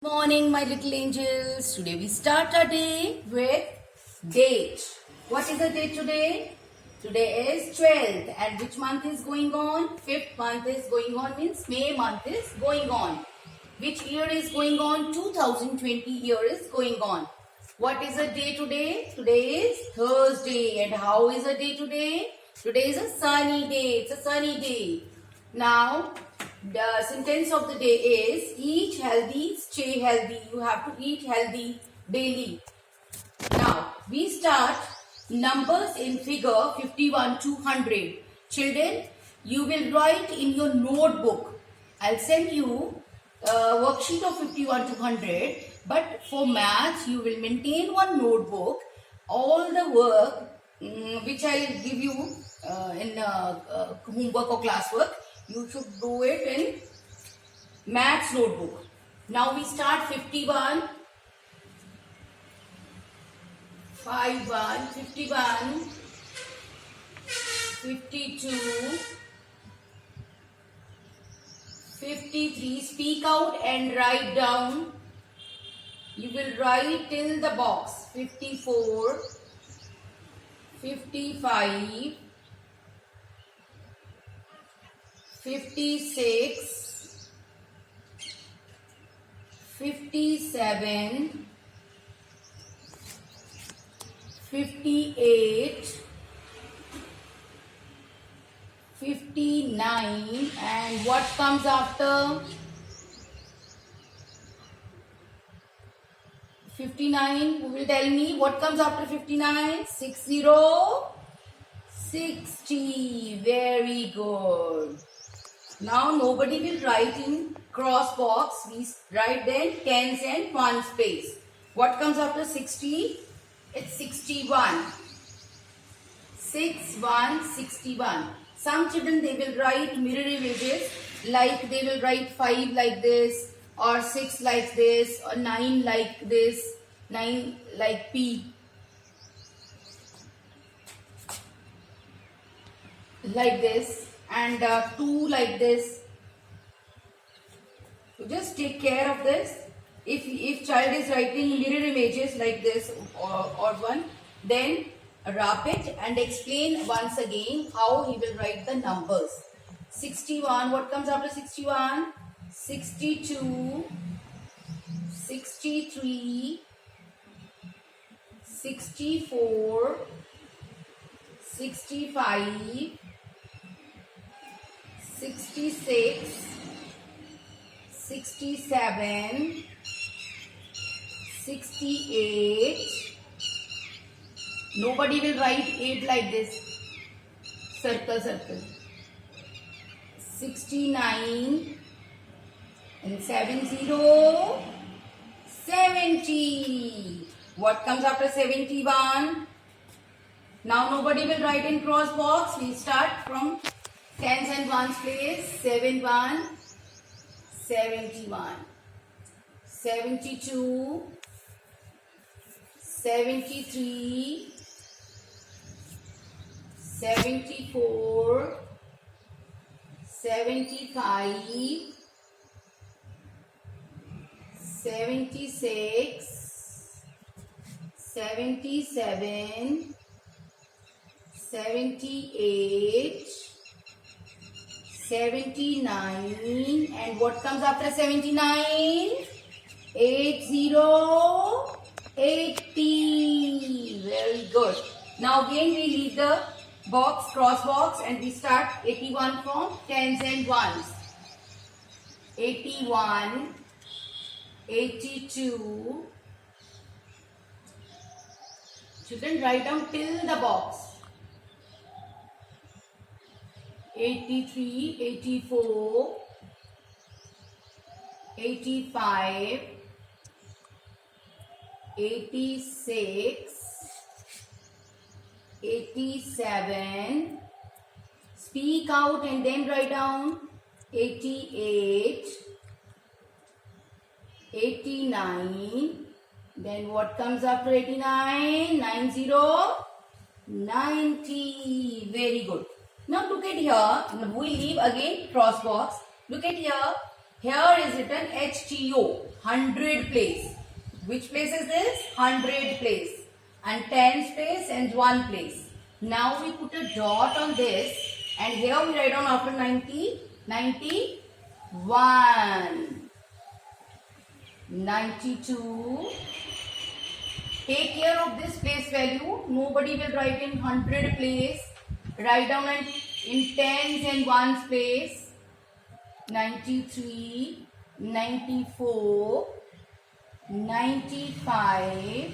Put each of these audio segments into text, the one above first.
Morning, my little angels. Today we start our day with date. What is the date today? Today is 12th. And which month is going on? 5th month is going on, means May month is going on. Which year is going on? 2020 year is going on. What is the day today? Today is Thursday. And how is the day today? Today is a sunny day. It's a sunny day. Now, the sentence of the day is eat healthy, stay healthy. You have to eat healthy daily. Now, we start numbers in figure 51 to 100. Children, you will write in your notebook. I'll send you a worksheet of 51 to 100. But for maths, you will maintain one notebook. All the work which I'll give you in homework or classwork, you should do it in maths notebook. Now we start 51, 51, 51, 52, 53. Speak out and write down. You will write till the box. 54, 55, 56, 57, 58, 59, and what comes after 59? Who will tell me what comes after 59? 60, 60. Very good. Now nobody will write in cross box. We write then tens and one space. What comes after 60? It's 61. 61, 61. Some children, they will write mirror images, like they will write 5 like this, or 6 like this, or 9 like this, 9 like P. Like this. And 2 like this. So just take care of this. If child is writing mirror images like this or one, then wrap it and explain once again how he will write the numbers. 61, what comes after 61? 62, 63, 64, 65, 66, 67, 68. Nobody will write 8 like this. Circle, circle. 69 and 70, 70. What comes after 71? Now nobody will write in cross box. We start from tens and ones place. 71, 71, 72, 73, 74, 75, 76, 77, 78, 79, and what comes after 79? 80, 80. Very good. Now again we leave the box, cross box, and we start 81 from tens and ones. 81, 82. Children, write down till the box. 83, 84, 85, 86, 87. Speak out and then write down. 88, 89. Then what comes after 89? 90, 90. Very good. Now look at here. We leave again cross box. Look at here. Here is written HTO. 100 place. Which place is this? 100 place. And 10's place and 1 place. Now we put a dot on this and here we write down after 90, 91, 92. Take care of this place value. Nobody will write in 100 place. Write down in 10's and 1's place. 93, 94, 95,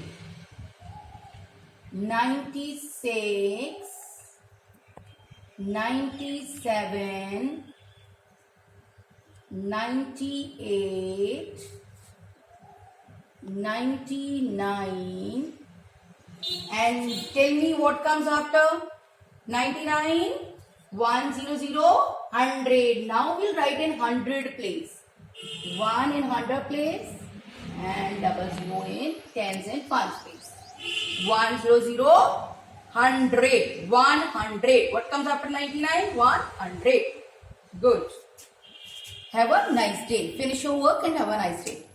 96, 97, 98, 99, and tell me what comes after 99? 100, 100. Now we'll write in 100 place. 1 in 100 place and 00 in 10's and 1's place. 100, 100. 100. What comes after 99? 100. Good. Have a nice day. Finish your work and have a nice day.